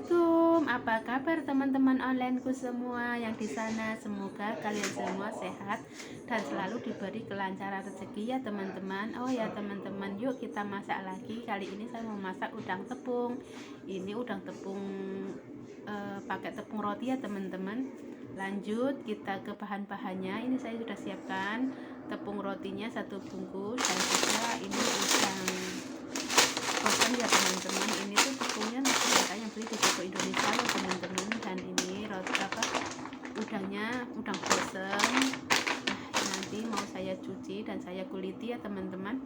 Assalamualaikum, apa kabar teman-teman onlineku semua yang di sana? Semoga kalian semua sehat dan selalu diberi kelancaran rezeki ya teman-teman. Oh ya teman-teman, yuk kita masak lagi. Kali ini saya mau masak udang tepung. Ini udang tepung pakai tepung roti ya teman-teman. Lanjut kita ke bahan-bahannya. Ini saya sudah siapkan tepung rotinya 1 bungkus dan juga ini udang ya teman-teman. Ini tuh tepungnya yang beli di toko Indonesia ya teman-teman. Dan ini roti udangnya udang frozen. Nah, nanti mau saya cuci dan saya kuliti ya teman-teman.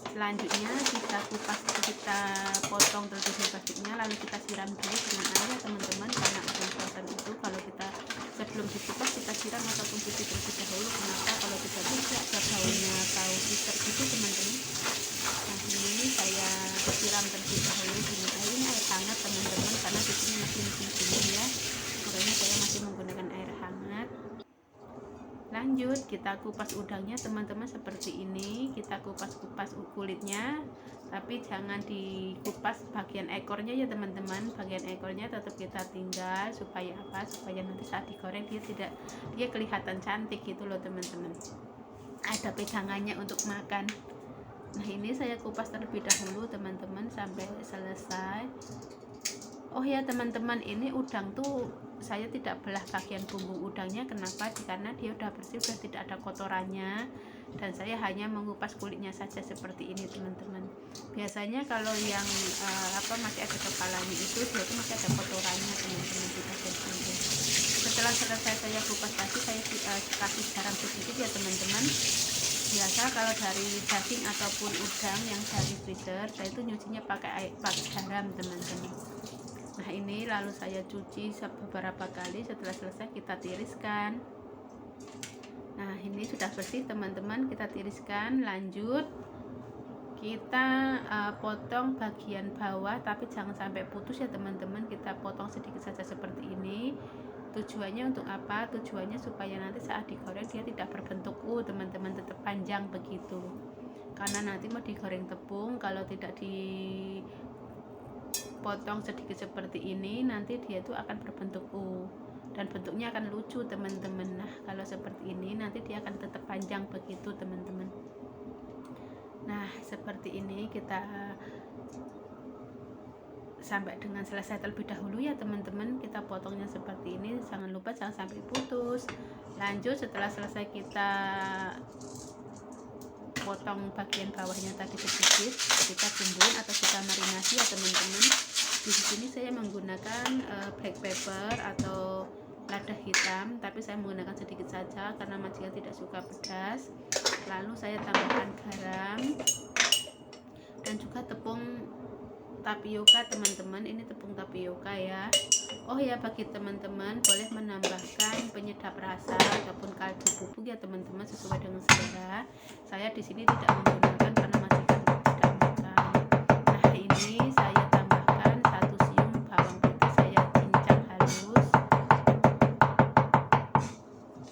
Selanjutnya kita kupas, kita potong terlebih plastiknya, lalu kita siram dulu dengan air ya teman-teman, karena udang frozen itu kalau kita sebelum dikupas kita siram ataupun cuci terlebih dahulu. Kenapa? Kalau tidak bisa ada baunya atau pister gitu teman-teman. Nah, ini saya siram terlebih dahulu dengan air. Ini air hangat teman-teman, karena di sini masih musim dingin ya, makanya saya masih menggunakan air hangat. Lanjut kita kupas udangnya teman-teman seperti ini. Kita kupas-kupas kulitnya, tapi jangan dikupas bagian ekornya ya teman-teman. Bagian ekornya tetap kita tinggal, supaya apa? Supaya nanti saat digoreng dia kelihatan cantik gitu loh teman-teman. Ada pegangannya untuk makan. Nah, ini saya kupas terlebih dahulu teman-teman sampai selesai. Oh ya teman-teman, ini udang tuh saya tidak belah bagian bumbu udangnya. Kenapa? Karena dia udah bersih, udah tidak ada kotorannya, dan saya hanya mengupas kulitnya saja seperti ini teman-teman. Biasanya kalau yang masih ada kepalanya itu dia tuh masih ada kotorannya teman-teman di bagian bumbu. Setelah selesai saya kupas tadi, saya kasih garam sedikit ya teman-teman. Biasa kalau dari daging ataupun udang yang dari freezer, saya itu nyucinya pakai garam teman-teman. Nah, ini lalu saya cuci beberapa kali. Setelah selesai kita tiriskan. Nah, ini sudah bersih teman-teman, kita tiriskan. Lanjut kita potong bagian bawah, tapi jangan sampai putus ya teman-teman. Kita potong sedikit saja seperti ini. Tujuannya untuk apa? Tujuannya supaya nanti saat digoreng dia tidak berbentuk teman-teman, tetap panjang begitu. Karena nanti mau digoreng tepung, kalau tidak dipotong sedikit seperti ini, nanti dia itu akan berbentuk dan bentuknya akan lucu teman-teman. Nah, kalau seperti ini nanti dia akan tetap panjang begitu teman-teman. Nah, seperti ini kita sampai dengan selesai terlebih dahulu ya teman-teman. Kita potongnya seperti ini, jangan lupa jangan sampai putus. Lanjut setelah selesai kita potong bagian bawahnya tadi sedikit, kita bumbuin atau kita marinasi ya teman-teman. Di sini saya menggunakan black pepper atau lada hitam, tapi saya menggunakan sedikit saja karena majikan tidak suka pedas. Lalu saya tambahkan garam dan juga tepung tapioka teman-teman. Ini tepung tapioka ya. Oh ya, bagi teman-teman boleh menambahkan penyedap rasa ataupun kaldu bubuk ya teman-teman, sesuai dengan selera. Saya di sini tidak menggunakan karena majikan tidak makan. Nah, ini saya tambahkan 1 siung bawang putih, saya cincang halus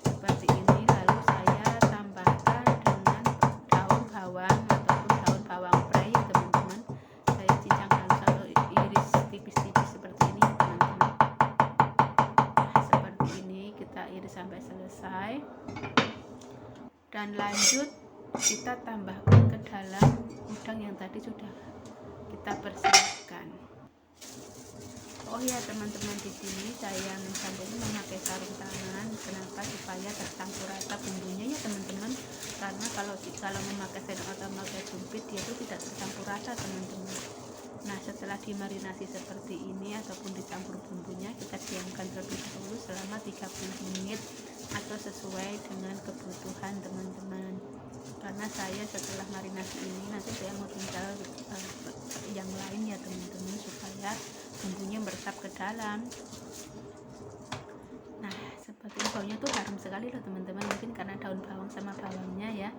seperti ini. Lalu saya tambahkan dengan daun bawang ataupun daun bawang prei ya teman-teman. Saya cincang halus atau iris tipis-tipis seperti ini ya teman-teman. Nah, seperti ini kita iris sampai selesai. Dan lanjut kita tambahkan ke dalam udang yang tadi sudah kita persiapkan. Oh ya teman-teman, di sini saya mencampurnya memakai sarung tangan. Kenapa? Supaya tercampur rata bumbunya ya teman-teman. Karena kalau memakai sendok atau memakai sumpit, dia itu tidak tercampur rata teman-teman. Nah, setelah dimarinasi seperti ini ataupun dicampur bumbunya, kita diamkan terlebih dahulu selama 30 menit atau sesuai dengan kebutuhan teman-teman. Karena saya setelah marinasi ini nanti saya mau tinggal yang lain ya teman-teman, supaya bumbunya meresap ke dalam. Nah, seperti ini, baunya tuh harum sekali loh teman-teman, mungkin karena daun bawang sama bawangnya ya.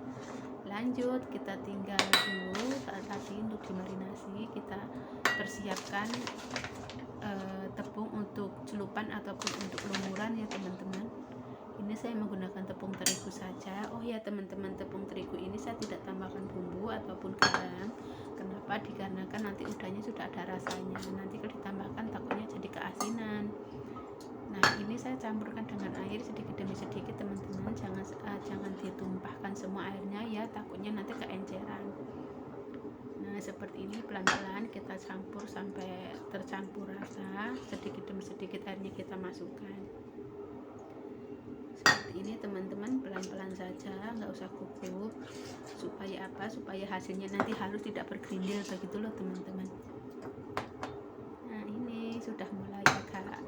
Lanjut kita tinggal dulu saat tadi untuk dimarinasi. Kita persiapkan tepung untuk celupan ataupun untuk lumuran ya teman-teman. Ini saya menggunakan tepung terigu saja. Oh ya teman-teman, tepung terigu ini saya tidak tambahkan bumbu ataupun garam. Kenapa? Kenapa? Dikarenakan nanti udangnya sudah ada rasanya. Nanti kalau ditambahkan takutnya jadi keasinan. Nah, ini saya campurkan dengan air sedikit demi sedikit teman-teman. Jangan ditumpahkan semua airnya ya, takutnya nanti keenceran. Nah, seperti ini pelan-pelan kita campur sampai tercampur rasa. Sedikit demi sedikit airnya kita masukkan. Seperti ini teman-teman, pelan-pelan saja, nggak usah gugup. Supaya apa? Supaya hasilnya nanti halus, tidak bergerindil begitu loh teman-teman. Nah, ini sudah mulai agak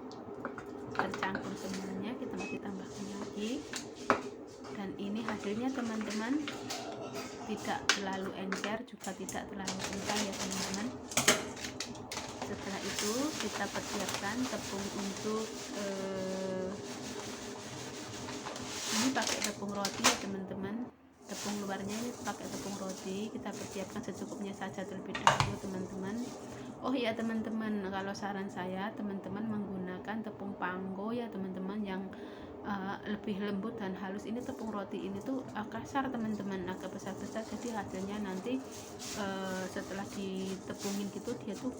tercampur semuanya, kita masih tambahkan lagi. Dan ini hasilnya teman-teman, tidak terlalu encer juga tidak terlalu kencang ya teman-teman. Setelah itu kita persiapkan tepung untuk ini pakai tepung roti ya teman-teman. Tepung luarnya ini pakai tepung roti, kita persiapkan secukupnya saja terlebih dahulu teman-teman. Oh ya teman-teman, kalau saran saya teman-teman menggunakan tepung pangko ya teman-teman, yang lebih lembut dan halus. Ini tepung roti ini tuh kasar teman-teman, agak besar-besar, jadi hasilnya nanti setelah ditepungin gitu dia tuh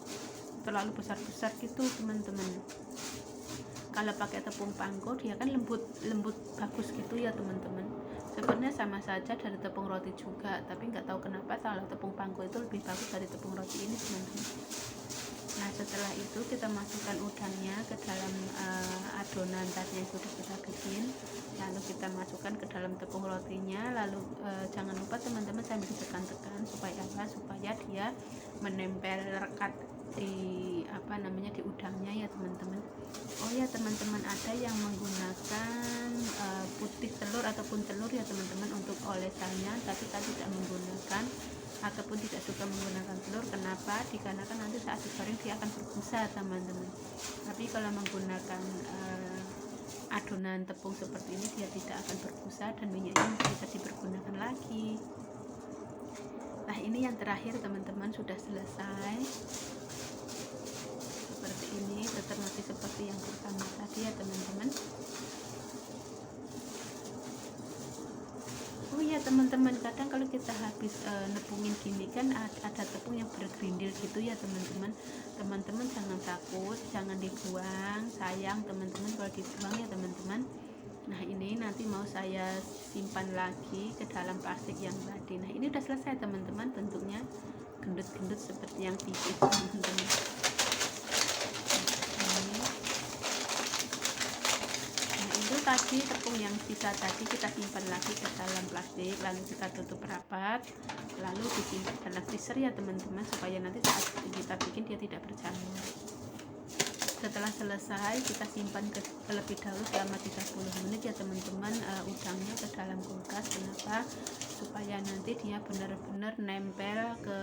terlalu besar-besar gitu teman-teman. Kalau pakai tepung pangko dia kan lembut bagus gitu ya teman-teman. Sebenarnya sama saja dari tepung roti juga, tapi nggak tahu kenapa kalau tepung pangko itu lebih bagus dari tepung roti ini teman-teman. Nah, setelah itu kita masukkan udangnya ke dalam adonan tadi yang sudah kita bikin, lalu kita masukkan ke dalam tepung rotinya. Lalu jangan lupa teman-teman sambil ditekan-tekan supaya apa? Supaya dia menempel rekat di di udangnya ya teman-teman. Oh ya teman-teman, ada yang menggunakan putih telur ataupun telur ya teman-teman untuk olesannya, tapi saya tidak menggunakan ataupun tidak suka menggunakan telur. Kenapa? Dikarenakan nanti saat digoreng dia akan berbusa teman-teman. Tapi kalau menggunakan adonan tepung seperti ini dia tidak akan berbusa dan minyaknya bisa dipergunakan lagi. Nah, ini yang terakhir teman-teman, sudah selesai. Seperti ini, tetap masih seperti yang pertama tadi ya teman-teman. Oh ya teman-teman, kadang kalau kita habis nepungin gini kan ada tepung yang bergerindil gitu ya teman-teman. Teman-teman jangan takut, jangan dibuang, sayang teman-teman kalau dibuang ya teman-teman. Nah, ini nanti mau saya simpan lagi ke dalam plastik yang tadi. Nah, ini udah selesai teman-teman, bentuknya gendut-gendut seperti yang tipis teman-teman. Tadi tepung yang sisa tadi kita simpan lagi ke dalam plastik, lalu kita tutup rapat, lalu disimpan dalam freezer ya teman-teman, supaya nanti saat kita bikin dia tidak berjamur. Setelah selesai kita simpan terlebih dahulu selama 30 menit ya teman-teman, udangnya ke dalam kulkas. Kenapa? Supaya nanti dia benar-benar nempel ke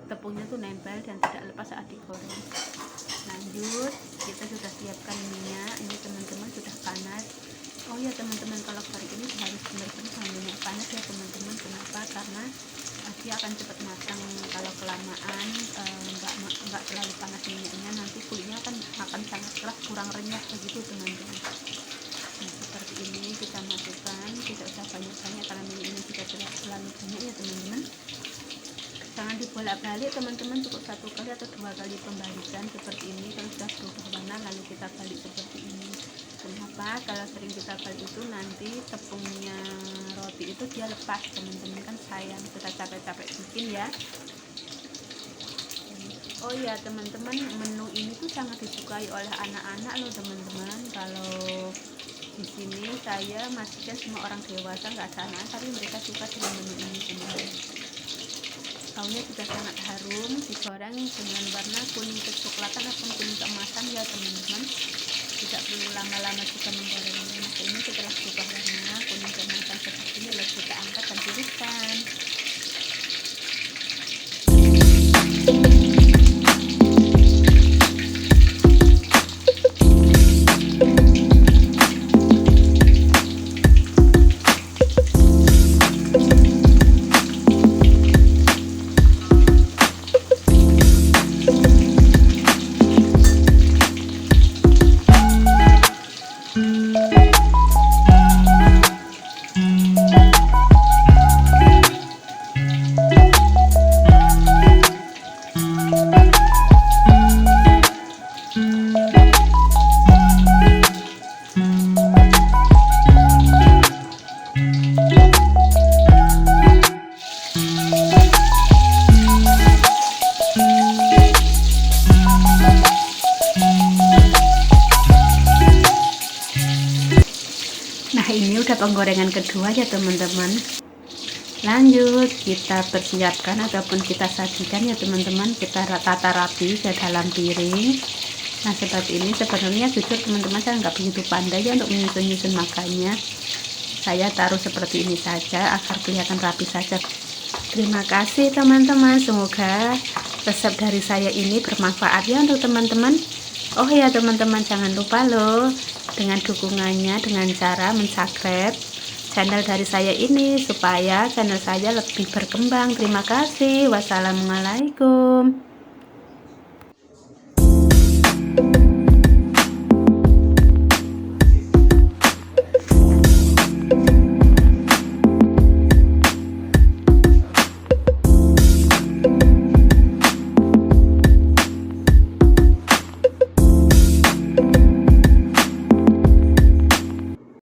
tepungnya tuh nempel dan tidak lepas saat digoreng. Lanjut, kita sudah siapkan minyak. Ini teman-teman sudah panas. Oh ya teman-teman, kalau goreng ini harus benar-benar minyak panas ya teman-teman. Kenapa? Karena dia akan cepat matang. Kalau kelamaan nggak terlalu panas minyaknya, nanti kulitnya akan sangat keras, kurang renyah begitu teman-teman. Nah, seperti ini kita masukkan, tidak usah banyak-banyak karena minyaknya tidak terlalu banyak ya teman-teman. Jangan dibolak-balik teman-teman, cukup 1 kali atau 2 kali pembalikan seperti ini. Kalau sudah berubah warna lalu kita balik seperti ini. Kenapa? Kalau sering kita balik itu nanti tepungnya roti itu dia lepas teman-teman, kan sayang, kita capek-capek bikin ya. Oh ya teman-teman, menu ini tuh sangat disukai oleh anak-anak loh teman-teman. Kalau di sini saya masakan semua orang dewasa, nggak ada anak, tapi mereka suka dengan menu ini teman-teman. Baunya juga sangat harum, digoreng dengan warna kuning kecoklatan atau kuning keemasan ya teman-teman. Tidak perlu lama-lama juga menggorengnya. Nah, ini setelah berubah warna kuning keemasan seperti ini, lalu kita angkat dan tiriskan. ini udah penggorengan kedua ya teman-teman. Lanjut kita persiapkan ataupun kita sajikan ya teman-teman, kita tata rapi ke dalam piring. Nah seperti ini. Sebenarnya jujur teman-teman, saya nggak begitu pandai ya untuk menyusun makannya. Saya taruh seperti ini saja agar kelihatan rapi saja. Terima kasih teman-teman, semoga resep dari saya ini bermanfaat ya untuk teman-teman. Oh ya teman-teman, jangan lupa loh dengan dukungannya dengan cara mensubscribe channel dari saya ini supaya channel saya lebih berkembang. Terima kasih. Wassalamualaikum.